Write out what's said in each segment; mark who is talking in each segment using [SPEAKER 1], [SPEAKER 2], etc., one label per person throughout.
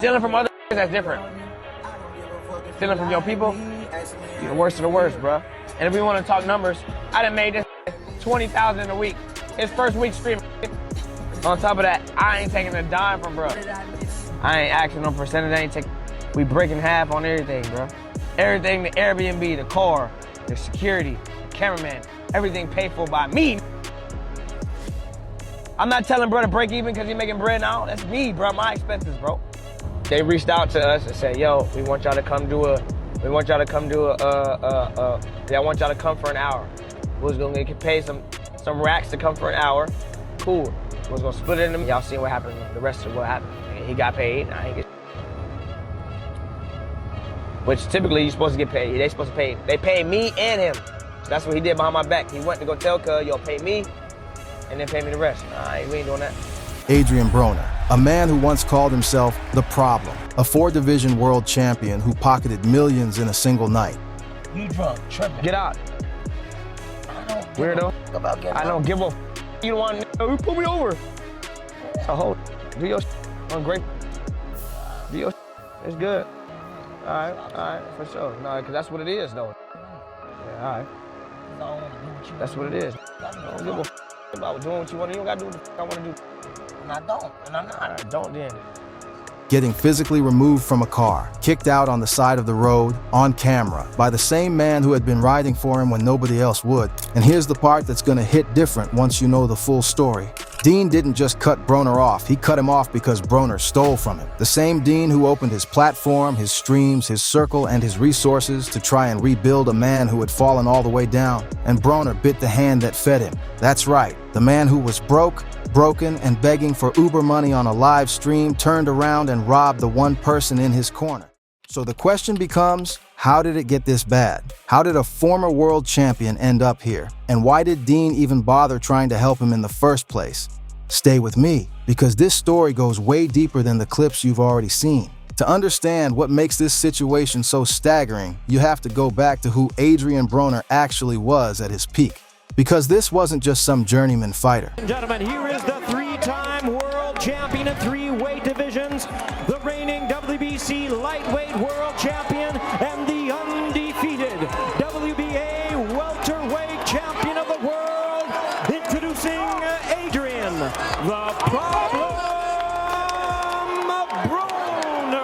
[SPEAKER 1] Stealing from other that's different. Stealing from your people, you're the worst of the worst, bro. And if we want to talk numbers, I done made this 20,000 in a week. His first week streaming. On top of that, I ain't taking a dime from bro. I ain't asking no percentage. I ain't taking. We breaking half on everything, bro. Everything, the Airbnb, the car, the security, the cameraman, everything paid for by me. I'm not telling bro to break even because he making bread now. That's me, bro. My expenses, bro. They reached out to us and said, "Yo, we want y'all to come do a. I want y'all to come for an hour. We was gonna get paid some racks to come for an hour. Cool. We was gonna split it in them. Y'all seen what happened. The rest of what happened. He got paid. I ain't get. Which typically you're supposed to get paid. They supposed to pay. They paid me and him. So that's what he did behind my back. He went to go tell cuz, "Yo, pay me, and then pay me the rest." Nah, we ain't doing that.
[SPEAKER 2] Adrien Broner, a man who once called himself the Problem, a 4-division world champion who pocketed millions in a single night.
[SPEAKER 1] You drunk, tripping. Get out. Weirdo. I don't give a you don't want to pull me over. So hold. Do your I'm great. Do your it's good. All right, for sure. No, because that's what it is, though. Yeah, all right. That's what it is. I don't give a about doing what you want. You don't got to do what I want to do. And I don't, and I'm not. I don't then.
[SPEAKER 2] Getting physically removed from a car, kicked out on the side of the road, on camera, by the same man who had been riding for him when nobody else would. And here's the part that's gonna hit different once you know the full story. Deen didn't just cut Broner off, he cut him off because Broner stole from him. The same Deen who opened his platform, his streams, his circle, and his resources to try and rebuild a man who had fallen all the way down. And Broner bit the hand that fed him. That's right, the man who was broke, broken, and begging for Uber money on a live stream turned around and robbed the one person in his corner. So the question becomes, how did it get this bad? How did a former world champion end up here? And why did Deen even bother trying to help him in the first place? Stay with me, because this story goes way deeper than the clips you've already seen. To understand what makes this situation so staggering, you have to go back to who Adrien Broner actually was at his peak. Because this wasn't just some journeyman fighter.
[SPEAKER 3] Gentlemen, here is the 3-time world champion in 3 weight divisions, the reigning WBC lightweight world champion, and the undefeated WBA welterweight champion of the world, introducing Adrien, the Problem Broner.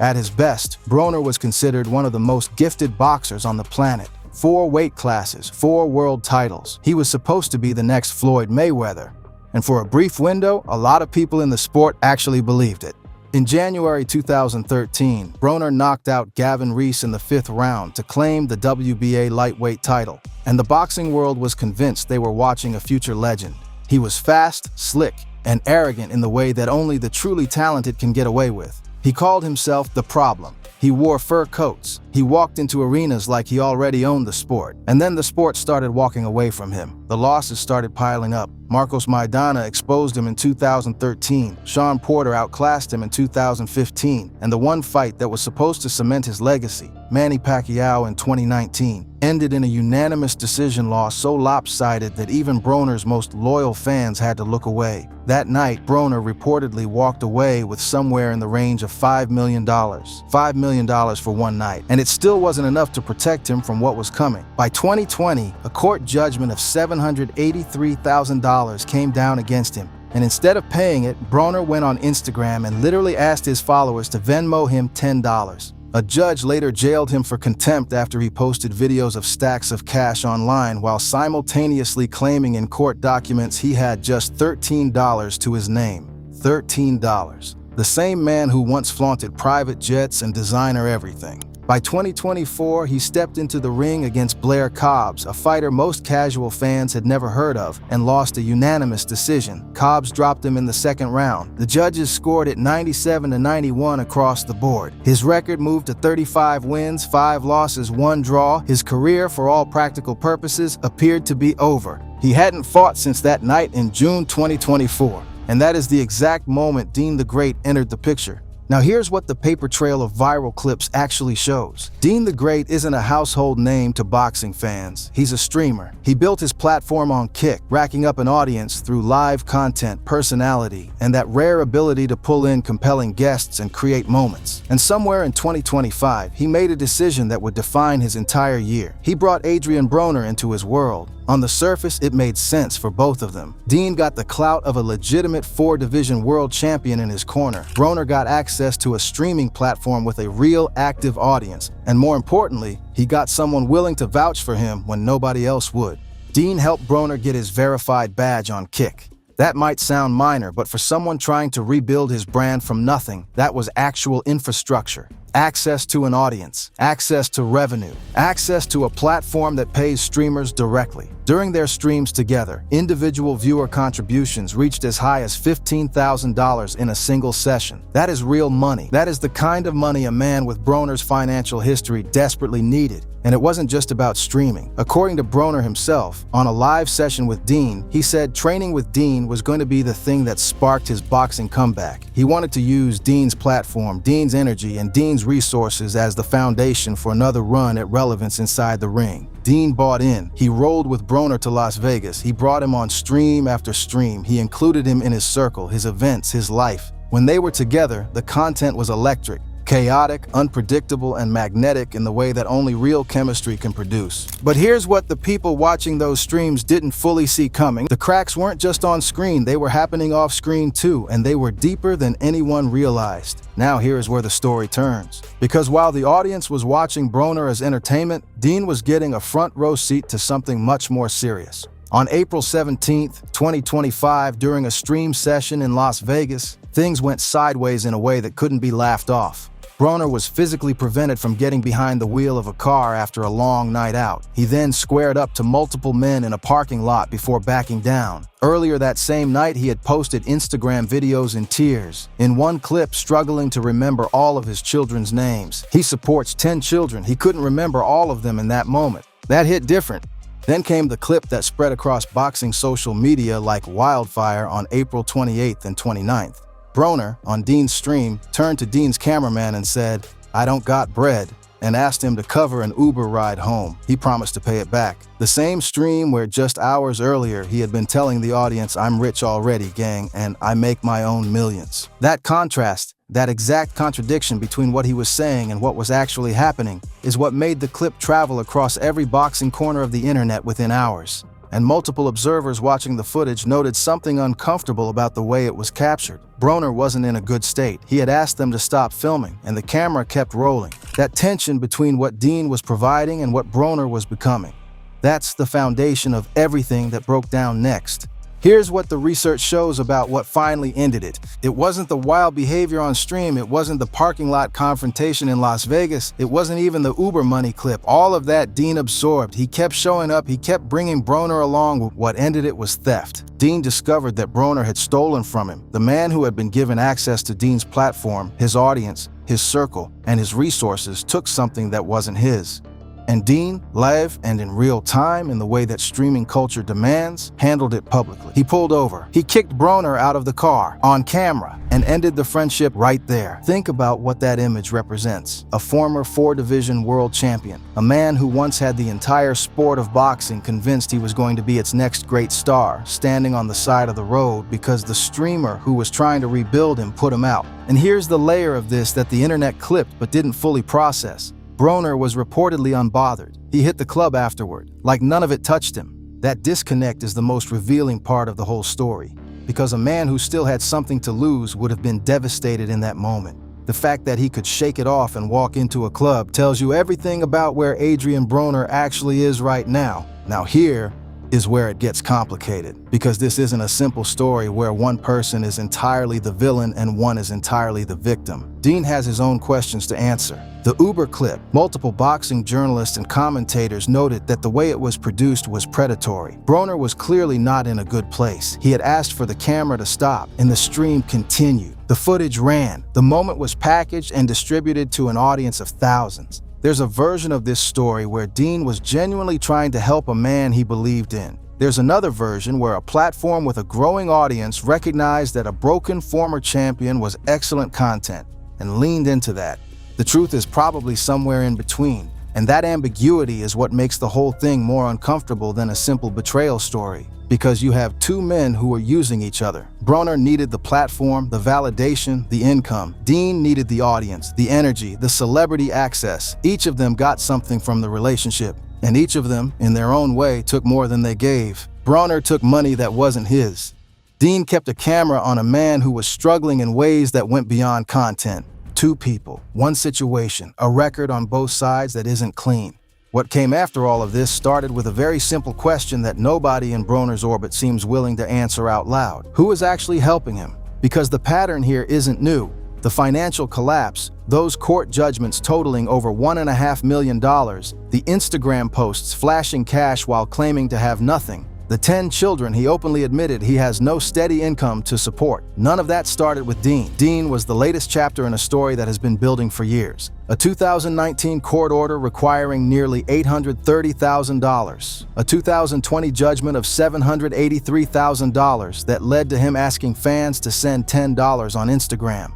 [SPEAKER 2] At his best, Broner was considered one of the most gifted boxers on the planet. 4 weight classes, 4 world titles. He was supposed to be the next Floyd Mayweather. And for a brief window, a lot of people in the sport actually believed it. In January 2013, Broner knocked out Gavin Reese in the 5th round to claim the WBA lightweight title. And the boxing world was convinced they were watching a future legend. He was fast, slick, and arrogant in the way that only the truly talented can get away with. He called himself the Problem. He wore fur coats. He walked into arenas like he already owned the sport. And then the sport started walking away from him. The losses started piling up. Marcos Maidana exposed him in 2013. Sean Porter outclassed him in 2015. And the one fight that was supposed to cement his legacy, Manny Pacquiao in 2019, ended in a unanimous decision loss so lopsided that even Broner's most loyal fans had to look away. That night, Broner reportedly walked away with somewhere in the range of $5 million. $5 million for one night. And it still wasn't enough to protect him from what was coming. By 2020, a court judgment of $783,000 came down against him. And instead of paying it, Broner went on Instagram and literally asked his followers to Venmo him $10. A judge later jailed him for contempt after he posted videos of stacks of cash online while simultaneously claiming in court documents he had just $13 to his name. $13. The same man who once flaunted private jets and designer everything. By 2024, he stepped into the ring against Blair Cobbs, a fighter most casual fans had never heard of, and lost a unanimous decision. Cobbs dropped him in the 2nd round. The judges scored it 97-91 across the board. His record moved to 35 wins, 5 losses, 1 draw. His career, for all practical purposes, appeared to be over. He hadn't fought since that night in June 2024. And that is the exact moment Deen the Great entered the picture. Now here's what the paper trail of viral clips actually shows. Deen the Great isn't a household name to boxing fans. He's a streamer. He built his platform on Kick, racking up an audience through live content, personality, and that rare ability to pull in compelling guests and create moments. And somewhere in 2025, he made a decision that would define his entire year. He brought Adrien Broner into his world. On the surface, it made sense for both of them. Deen got the clout of a legitimate 4-division world champion in his corner. Broner got access to a streaming platform with a real active audience. And more importantly, he got someone willing to vouch for him when nobody else would. Deen helped Broner get his verified badge on Kick. That might sound minor, but for someone trying to rebuild his brand from nothing, that was actual infrastructure. Access to an audience, access to revenue, access to a platform that pays streamers directly. During their streams together, individual viewer contributions reached as high as $15,000 in a single session. That is real money. That is the kind of money a man with Broner's financial history desperately needed. And it wasn't just about streaming. According to Broner himself, on a live session with Deen, he said training with Deen was going to be the thing that sparked his boxing comeback. He wanted to use Deen's platform, Deen's energy, and Deen's resources as the foundation for another run at relevance inside the ring. Deen bought in. He rolled with Broner to Las Vegas. He brought him on stream after stream. He included him in his circle, his events, his life. When they were together, the content was electric. Chaotic, unpredictable, and magnetic in the way that only real chemistry can produce. But here's what the people watching those streams didn't fully see coming. The cracks weren't just on screen, they were happening off screen too, and they were deeper than anyone realized. Now here is where the story turns. Because while the audience was watching Broner as entertainment, Deen was getting a front row seat to something much more serious. On April 17, 2025, during a stream session in Las Vegas, things went sideways in a way that couldn't be laughed off. Broner was physically prevented from getting behind the wheel of a car after a long night out. He then squared up to multiple men in a parking lot before backing down. Earlier that same night, he had posted Instagram videos in tears. In one clip, struggling to remember all of his children's names. He supports 10 children. He couldn't remember all of them in that moment. That hit different. Then came the clip that spread across boxing social media like wildfire on April 28th and 29th. Broner, on Deen's stream, turned to Deen's cameraman and said, "I don't got bread," and asked him to cover an Uber ride home. He promised to pay it back. The same stream where just hours earlier he had been telling the audience, "I'm rich already, gang, and I make my own millions." That contrast, that exact contradiction between what he was saying and what was actually happening, is what made the clip travel across every boxing corner of the internet within hours. And multiple observers watching the footage noted something uncomfortable about the way it was captured. Broner wasn't in a good state. He had asked them to stop filming, and the camera kept rolling. That tension between what Deen was providing and what Broner was becoming. That's the foundation of everything that broke down next. Here's what the research shows about what finally ended it. It wasn't the wild behavior on stream, it wasn't the parking lot confrontation in Las Vegas, it wasn't even the Uber money clip. All of that Deen absorbed. He kept showing up, he kept bringing Broner along. What ended it was theft. Deen discovered that Broner had stolen from him. The man who had been given access to Deen's platform, his audience, his circle, and his resources took something that wasn't his. And Deen, live and in real time, in the way that streaming culture demands, handled it publicly. He pulled over. He kicked Broner out of the car, on camera, and ended the friendship right there. Think about what that image represents. A former 4-division world champion. A man who once had the entire sport of boxing convinced he was going to be its next great star, standing on the side of the road because the streamer who was trying to rebuild him put him out. And here's the layer of this that the internet clipped but didn't fully process. Broner was reportedly unbothered. He hit the club afterward, like none of it touched him. That disconnect is the most revealing part of the whole story, because a man who still had something to lose would have been devastated in that moment. The fact that he could shake it off and walk into a club tells you everything about where Adrien Broner actually is right now. Now here is where it gets complicated, because this isn't a simple story where one person is entirely the villain and one is entirely the victim. Deen has his own questions to answer. The Uber clip, multiple boxing journalists and commentators noted that the way it was produced was predatory. Broner was clearly not in a good place. He had asked for the camera to stop, and the stream continued. The footage ran. The moment was packaged and distributed to an audience of thousands. There's a version of this story where Deen was genuinely trying to help a man he believed in. There's another version where a platform with a growing audience recognized that a broken former champion was excellent content. and leaned into that. The truth is probably somewhere in between, and that ambiguity is what makes the whole thing more uncomfortable than a simple betrayal story. Because you have two men who were using each other. Broner needed the platform, the validation, the income. Deen needed the audience, the energy, the celebrity access. Each of them got something from the relationship, and each of them, in their own way, took more than they gave. Broner took money that wasn't his. Deen kept a camera on a man who was struggling in ways that went beyond content. Two people, one situation, a record on both sides that isn't clean. What came after all of this started with a very simple question that nobody in Broner's orbit seems willing to answer out loud. Who is actually helping him? Because the pattern here isn't new. The financial collapse, those court judgments totaling over $1.5 million, the Instagram posts flashing cash while claiming to have nothing, the 10 children he openly admitted he has no steady income to support. None of that started with Deen. Deen was the latest chapter in a story that has been building for years. A 2019 court order requiring nearly $830,000. A 2020 judgment of $783,000 that led to him asking fans to send $10 on Instagram.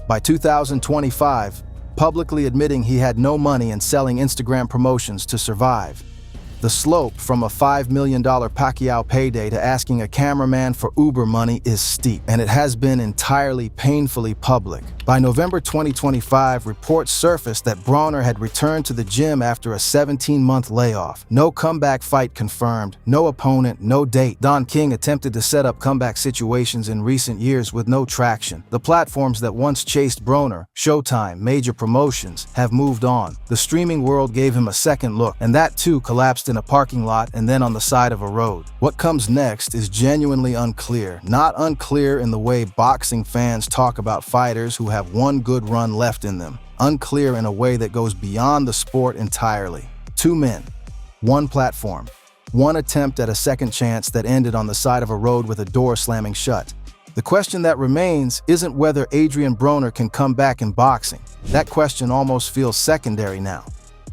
[SPEAKER 2] By 2025, publicly admitting he had no money and selling Instagram promotions to survive. The slope from a $5 million Pacquiao payday to asking a cameraman for Uber money is steep, and it has been entirely painfully public. By November 2025, reports surfaced that Broner had returned to the gym after a 17-month layoff. No comeback fight confirmed, no opponent, no date. Don King attempted to set up comeback situations in recent years with no traction. The platforms that once chased Broner, Showtime, major promotions, have moved on. The streaming world gave him a second look, and that too collapsed in a parking lot and then on the side of a road. What comes next is genuinely unclear. Not unclear in the way boxing fans talk about fighters who have one good run left in them. Unclear in a way that goes beyond the sport entirely. Two men, one platform, one attempt at a second chance that ended on the side of a road with a door slamming shut. The question that remains isn't whether Adrien Broner can come back in boxing. That question almost feels secondary now.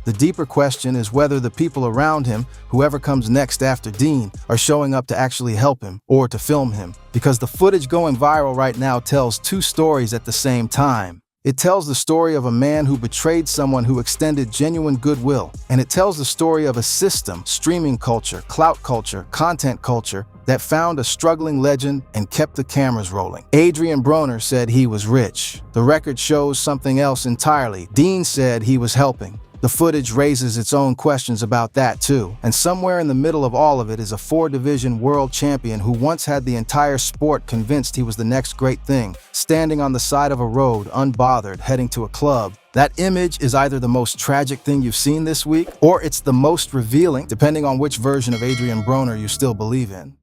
[SPEAKER 2] The deeper question is whether the people around him, whoever comes next after Deen, are showing up to actually help him or to film him. Because the footage going viral right now tells two stories at the same time. It tells the story of a man who betrayed someone who extended genuine goodwill. And it tells the story of a system, streaming culture, clout culture, content culture, that found a struggling legend and kept the cameras rolling. Adrien Broner said he was rich. The record shows something else entirely. Deen said he was helping. The footage raises its own questions about that too. And somewhere in the middle of all of it is a 4-division world champion who once had the entire sport convinced he was the next great thing, standing on the side of a road, unbothered, heading to a club. That image is either the most tragic thing you've seen this week, or it's the most revealing, depending on which version of Adrien Broner you still believe in.